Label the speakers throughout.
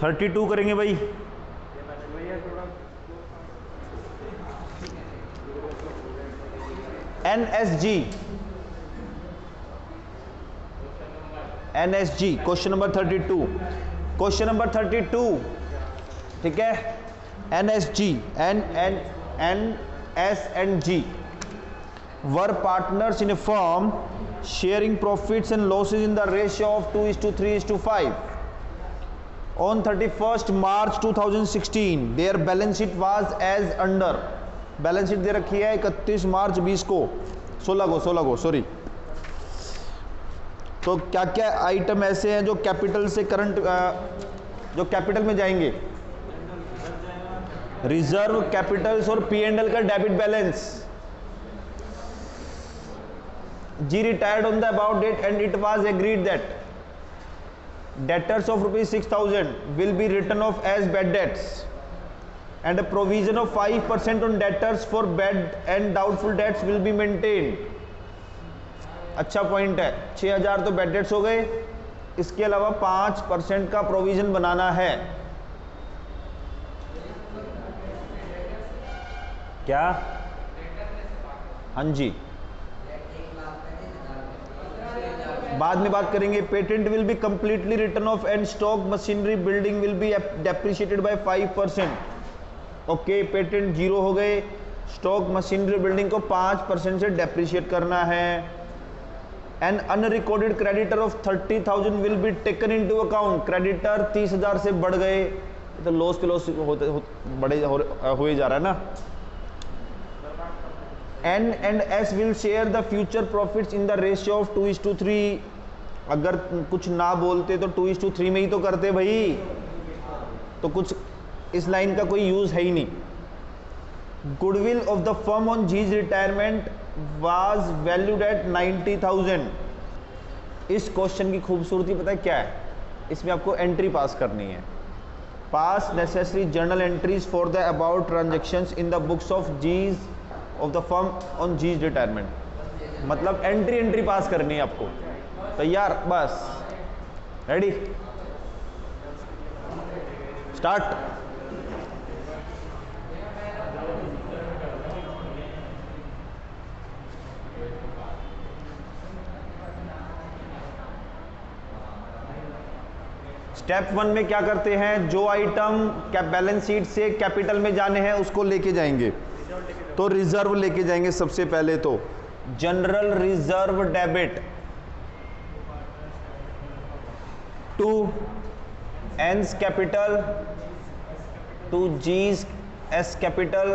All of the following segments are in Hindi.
Speaker 1: 32 करेंगे भाई। NSG, NSG question number 32, question number 32, ठीक है। NSG, S and G were partners in a firm sharing profits and losses in the ratio of 2:3:5. On 31st March 2016 their balance sheet was as under, balance sheet दे रखी है 31 मार्च 20 को 16 को सॉरी। तो क्या क्या आइटम ऐसे हैं जो कैपिटल से करंट, जो कैपिटल में जाएंगे? रिजर्व, कैपिटल्स और P&L का debit balance. G retired on the above date and it was agreed that debtors of ₹6,000 will be written off as bad debts and a provision of 5% on debtors for bad and doubtful debts will be maintained. अच्छा पॉइंट है, 6,000 तो बैड डेट्स हो गए, इसके अलावा 5% का प्रोविजन बनाना है। क्या? हाँ जी, बाद में बात करेंगे। Patent will be completely written off and stock machinery building will be depreciated by 5%। Okay, patent 0 हो गए, स्टॉक मशीनरी बिल्डिंग को 5% से डेप्रिशिएट करना है। An unrecorded creditor of 30,000 will be taken into account. Creditor 30,000 से बढ़ गए, तो लॉस के लॉस बड़े हुए जा रहा है ना। N and S will share the future profits in the ratio of 2:3। अगर कुछ ना बोलते तो 2:3 में ही तो करते भाई, तो कुछ इस लाइन का कोई यूज है ही नहीं। Goodwill of the firm on G's retirement was valued at 90,000। इस क्वेश्चन की खूबसूरती पता है क्या है? इसमें आपको एंट्री पास करनी है। Pass necessary journal entries for the about transactions in the books of G's of the firm on G's retirement. मतलब एंट्री पास करनी है आपको। तैयार? बस रेडी, स्टार्ट। स्टेप 1 में क्या करते हैं? जो आइटम बैलेंस शीट से कैपिटल में जाने हैं उसको लेके जाएंगे। तो रिजर्व लेके जाएंगे सबसे पहले। तो general reserve debit to N's capital to G's S capital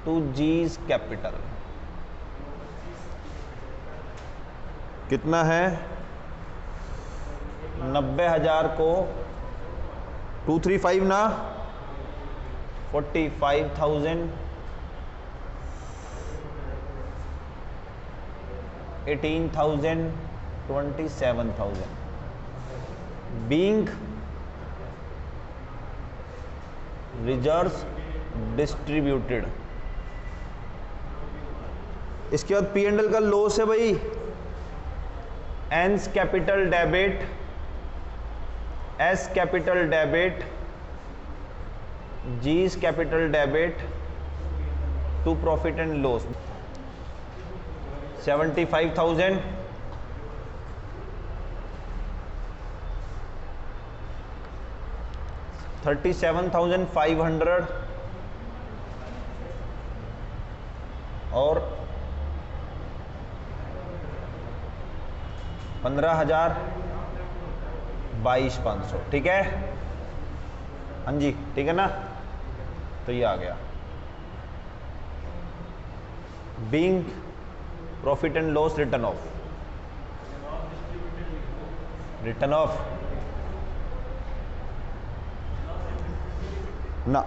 Speaker 1: to G's capital. कितना है? 90,000 को 235 ना, 45,000, 18,000, 27,000 being reserves distributed। इसके बाद P&L का लॉस है भाई। N's capital debit, S capital debit, G's capital debit to profit and loss. 75,000, 37,500 और 15,000, 22,500। ठीक है? हाँ जी, ठीक है ना? तो ये आ गया being profit and loss return of, return of ना।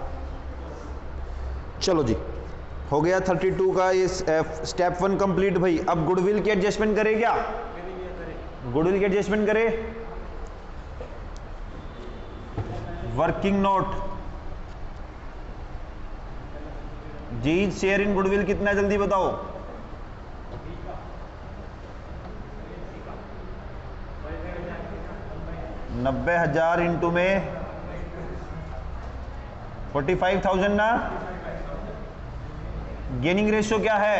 Speaker 1: चलो जी, हो गया 32 का ये स्टेप 1 कंप्लीट भाई। अब गुडविल की एडजस्टमेंट करे क्या? गुडविल की एडजस्टमेंट करे। Working note, G's share in goodwill कितना, जल्दी बताओ। 90,000 इंटू में 45,000 ना। गेनिंग रेशियो क्या है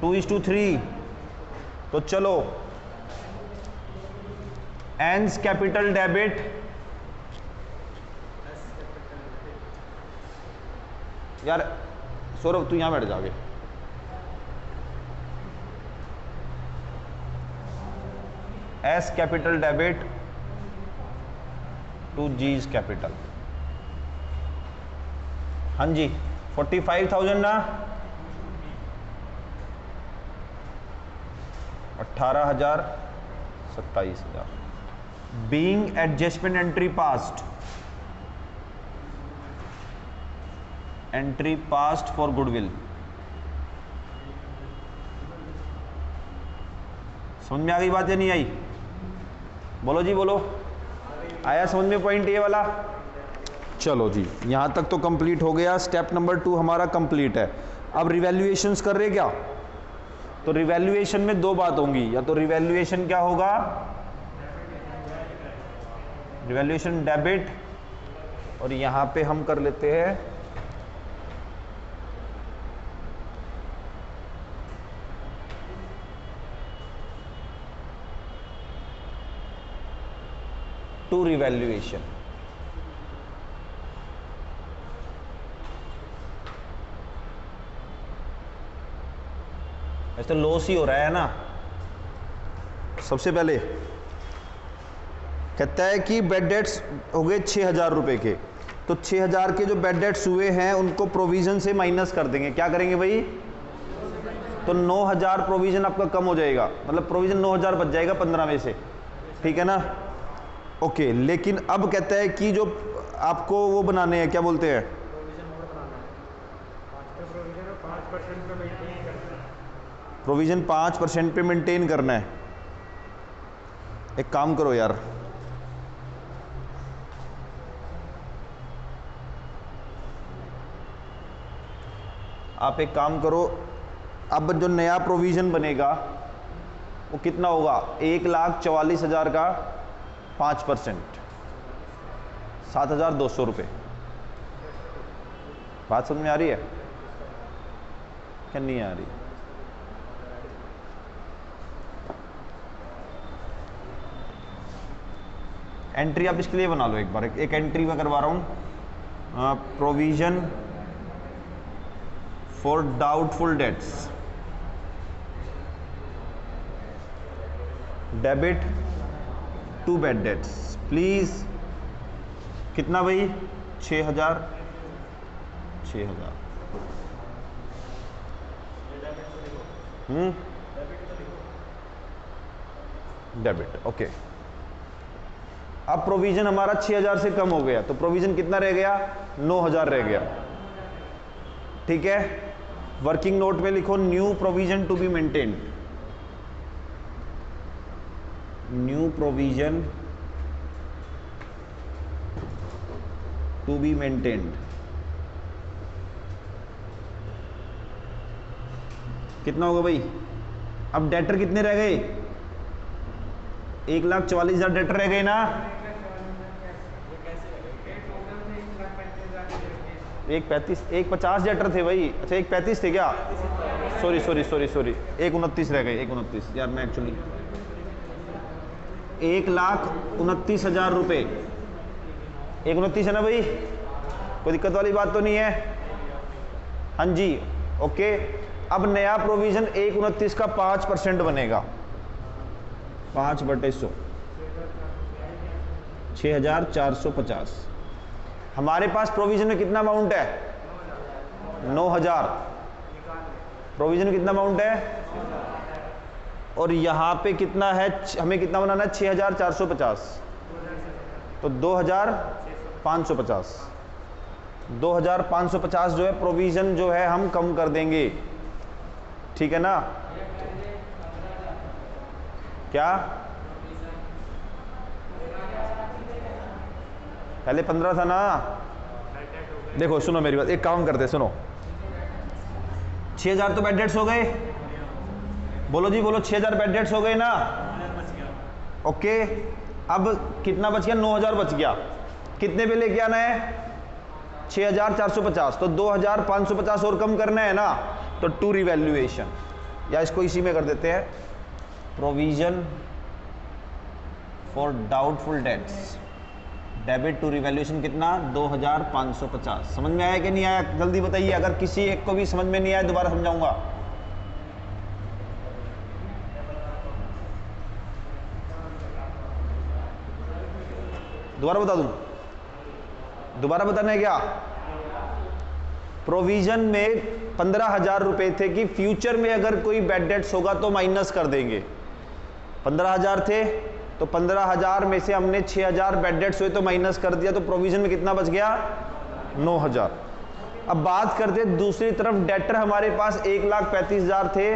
Speaker 1: 2:3। तो चलो एंस कैपिटल डेबिट यार, सौरभ तू यहां बैठ जाओगे। S capital debit to G's capital. हाँ जी 45,000 ना, 18,000, 27,000। Being adjustment entry passed, entry passed for goodwill. समझ में आ गई बात या नहीं आई? बोलो जी बोलो, आया समझ में पॉइंट ये वाला? चलो जी यहां तक तो कंप्लीट हो गया। स्टेप नंबर 2 हमारा कंप्लीट है। अब रिवैल्यूएशंस कर रहे क्या? तो रिवैल्यूएशन में दो बात होंगी, या तो रिवैल्यूएशन क्या होगा, रिवैल्यूएशन डेबिट, और यहां पे हम कर लेते हैं टू रिवैल्यूएशन। ऐसे तो लॉस ही हो रहा है ना। सबसे पहले कहता है कि बेड डेट्स हो गए 6,000 रुपए के, तो 6,000 के जो बेड डेट्स हुए हैं उनको प्रोविजन से माइनस कर देंगे। क्या करेंगे भाई? तो 9,000 प्रोविजन आपका कम हो जाएगा, मतलब प्रोविजन 9,000 बच जाएगा 15 में से, ठीक है ना? ओके, लेकिन अब कहता है कि जो आपको वो बनाने हैं, क्या बोलते हैं, प्रोविजन 5% पे मेंटेन करना है। एक काम करो यार, आप एक काम करो, अब जो नया प्रोविजन बनेगा वो कितना होगा? 1,44,000 का 5%, 7,200 रुपये। बात समझ में आ रही है क्या नहीं आ रही? एंट्री आप इसके लिए बना लो एक बार, एक एंट्री मैं करवा रहा हूं, provision for doubtful debts, debit to bad debts. Please कितना भाई? 6,000, 6,000। Debit, okay. अब प्रोविजन हमारा 6,000 से कम हो गया, तो प्रोविजन कितना रह गया? 9,000 रह गया, ठीक है। वर्किंग नोट में लिखो new provision to be maintained, new provision to be maintained. कितना होगा भाई? अब डेटर कितने रह गए? 1,44,000 डेटर रह गए ना। 1,50 डेटर थे भाई। अच्छा 1,35 थे क्या? सॉरी 1,29 रह गए, 1,29 यार, मैं एक्चुअली 1,29,000 रुपये, 1,29 है ना भाई? कोई दिक्कत वाली बात तो नहीं है? हाँ जी, ओके। अब नया प्रोविजन 1,29 का 5% बनेगा, 5/100, 6,450। हमारे पास प्रोविजन में कितना अमाउंट है? 9,000। प्रोविजन में कितना अमाउंट है? और यहाँ पे कितना है? हमें कितना बनाना है? 6,450, तो 2,550। 2,550 जो है प्रोविजन जो है हम कम कर देंगे, ठीक है ना? क्या पहले 15 था ना? देखो सुनो मेरी बात, एक काम करते, सुनो। 6,000 तो बेड डेट्स हो गए, बोलो जी बोलो, 6,000 बेड डेट्स हो गए ना? ओके। अब कितना बच गया, 9000 बच गया। कितने पे लेके आना है, 6450, तो 2550 और कम करना है ना, तो टू रिवैल्यूएशन, या इसको इसी में कर देते हैं, provision for doubtful debts, debit to revaluation कितना, 2550। समझ में आया कि नहीं आया, जल्दी बताइए। अगर किसी एक को भी समझ में नहीं आया दोबारा समझाऊंगा। दोबारा बता दूं, दोबारा बताना है क्या। प्रोविजन में 15,000 रुपए थे कि फ्यूचर में अगर कोई बैड डेट्स होगा तो माइनस कर देंगे। 15,000 थे तो 15,000 में से हमने 6,000 बैड डेट्स हुए तो माइनस कर दिया, तो प्रोविजन में कितना बच गया, 9,000। अब बात करते दूसरी तरफ, डेटर हमारे पास 1,35,000 थे,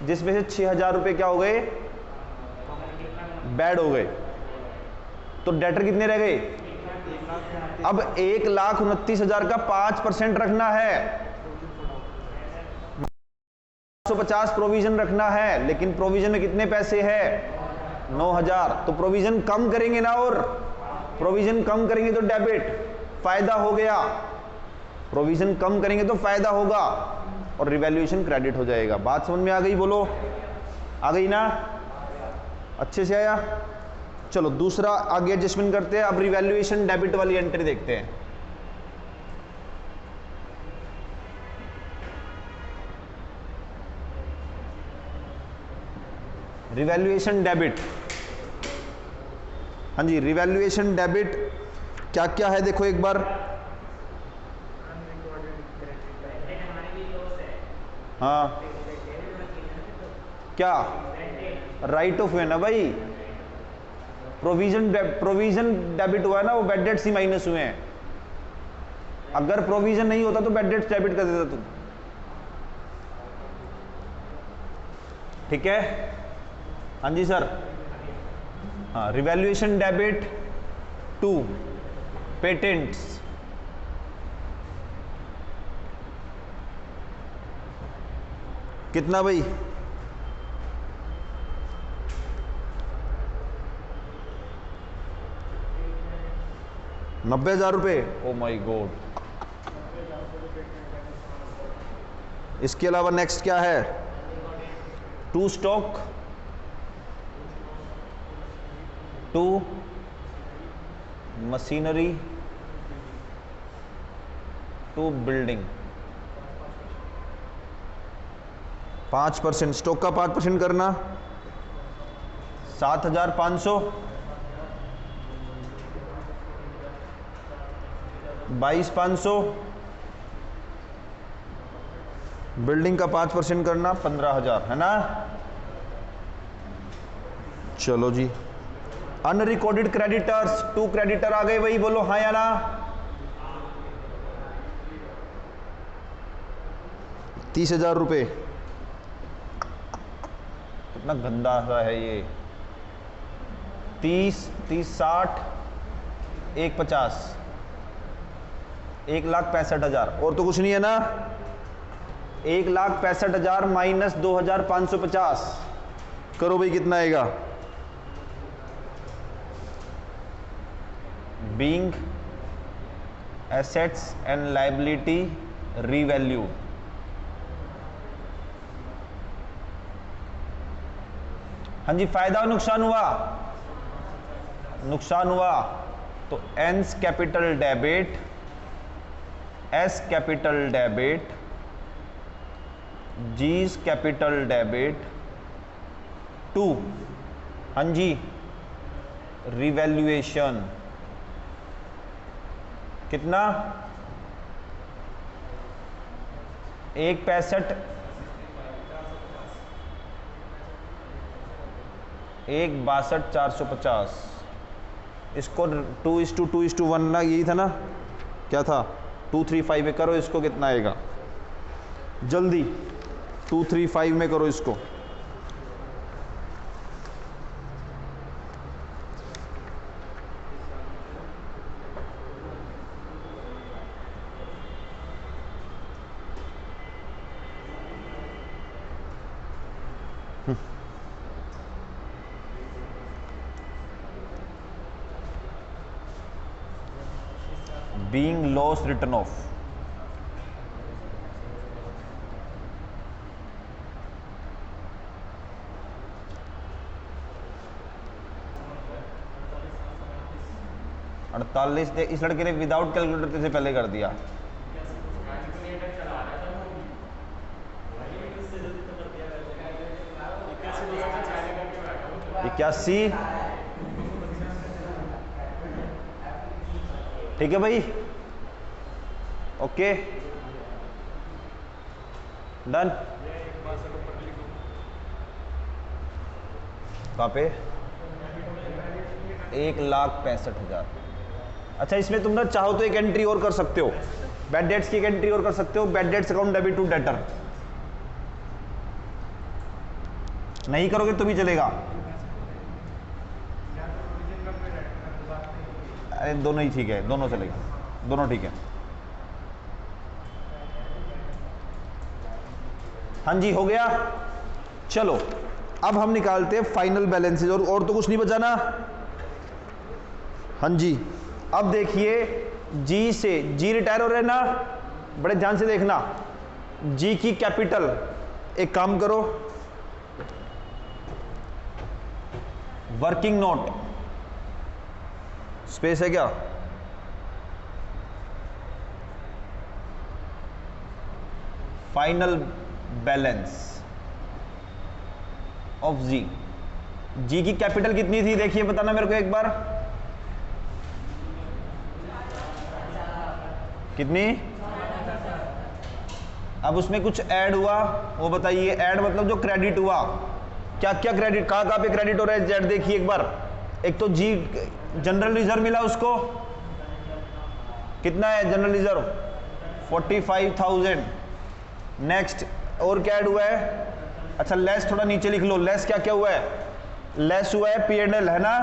Speaker 1: जिसमें से 6,000 रुपए क्या हो गए, बैड हो गए, तो डेटर कितने रह गए। अब 1,29,000 का 5% रखना है, 150 प्रोविजन रखना है, लेकिन प्रोविजन में कितने पैसे है, 9,000। तो प्रोविजन कम करेंगे ना, और प्रोविजन कम करेंगे तो डेबिट, फायदा हो गया। प्रोविजन कम करेंगे तो फायदा होगा और रिवैल्यूएशन क्रेडिट हो जाएगा। बात समझ में आ गई, बोलो आ गई ना, अच्छे से आया। चलो दूसरा आगे एडजस्टमेंट करते हैं। अब रिवैल्यूएशन डेबिट वाली एंट्री देखते हैं। रिवैल्यूएशन डेबिट, हाँ जी, रिवैल्यूएशन डेबिट क्या क्या है देखो एक बार। हाँ क्या, राइट ऑफ है ना भाई, प्रोविजन डेबिट हुआ है ना, वो बैड डेट्स ही माइनस हुए हैं। अगर प्रोविजन नहीं होता तो बैड डेट्स डेबिट कर देता तुम, ठीक है। हाँ जी सर, हाँ, रिवैल्यूएशन डेबिट टू पेटेंट्स, कितना भाई, 90,000 रुपए। Oh my god. इसके अलावा नेक्स्ट क्या है, to stock, to machinery, to building. 5%, stock का 5% करना, 7,500, 22,500, बिल्डिंग का 5% करना, 15,000, है ना। चलो जी, अनरिकॉर्डेड क्रेडिटर्स, टू क्रेडिटर आ गए भाई, बोलो हाँ या ना। ₹30,000 रुपए, कितना गंदा सा है ये। 30, 60, 150, 1,65,000, और तो कुछ नहीं है ना। 1,65,000 माइनस 2,550 करो भाई, कितना आएगा। Being assets and liability revalue, हाँ जी, फायदा और नुकसान हुआ, नुकसान हुआ तो N's capital debit, S capital debit, G's capital debit to, हाँ जी, रिवैल्यूएशन, कितना, 1,65, 1,62,450। इसको 2:2:1 ना, यही था ना, क्या था, 235 में करो इसको, कितना आएगा जल्दी, 235 में करो इसको। Being loss return of. अड़तालीस इस लड़के ने विदाउट कैलकुलेटर से पहले कर दिया। इक्यासी, ठीक है भाई, ओके डन। कहाँ पे? 1,65,000। अच्छा, इसमें तुम ना चाहो तो एक एंट्री और कर सकते हो, बैड डेट्स की एक एंट्री और कर सकते हो, bad debts account debit to debtor. नहीं करोगे तो भी चलेगा। अरे दोनों ही ठीक है, दोनों चलेगा, दोनों ठीक है। हाँ जी, हो गया। चलो अब हम निकालते हैं फाइनल बैलेंसेज, और तो कुछ नहीं बचा ना। हाँ जी, अब देखिए जी से, जी रिटायर हो रहे हैं ना, बड़े ध्यान से देखना। जी की कैपिटल, एक काम करो, वर्किंग नोट, स्पेस है क्या? फाइनल बैलेंस ऑफ जी। जी की कैपिटल कितनी थी देखिए, बताना मेरे को एक बार, कितनी? अब उसमें कुछ ऐड हुआ, वो बताइए। ऐड मतलब जो क्रेडिट हुआ, क्या क्या क्रेडिट, कहां कहां पे क्रेडिट हो रहा है जेड देखिए एक बार। एक तो जी जनरल रिजर्व मिला उसको, कितना है जनरल रिजर्व? 45,000। नेक्स्ट और क्या ऐड हुआ है? अच्छा लेस थोड़ा नीचे लिख लो, लेस क्या क्या हुआ है? लेस हुआ है P&L है ना,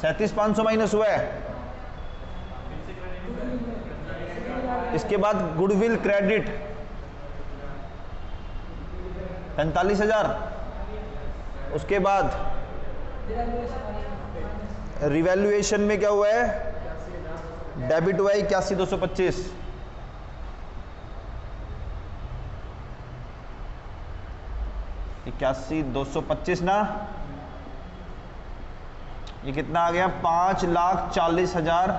Speaker 1: 37,500 माइनस हुआ है। इसके बाद गुडविल क्रेडिट 45,000। उसके बाद रिवैल्यूएशन में क्या हुआ है? डेबिट हुआ है 81,225। ना, ये कितना आ गया? 5,40,000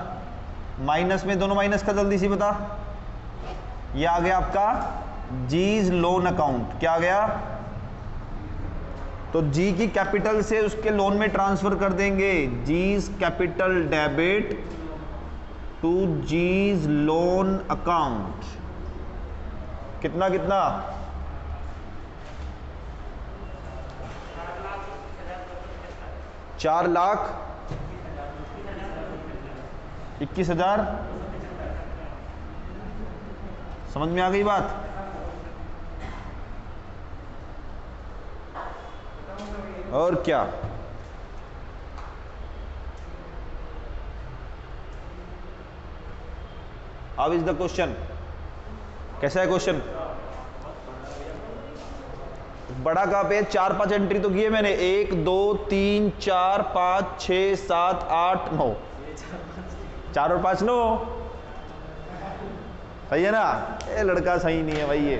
Speaker 1: माइनस में, दोनों माइनस का जल्दी सी बता। ये आ गया आपका जीज लोन अकाउंट। क्या आ गया? तो जी की कैपिटल से उसके लोन में ट्रांसफर कर देंगे, G's capital debit to G's loan account. कितना कितना? 4,21,000। समझ में आ गई बात? और क्या? How is the question? कैसा है क्वेश्चन? बड़ा कहां पे? 4-5 एंट्री तो किए मैंने, 1 2 3 4 5 6 7 8 9, 4 और 5 9। सही है ना? ये लड़का सही नहीं है भाई ये।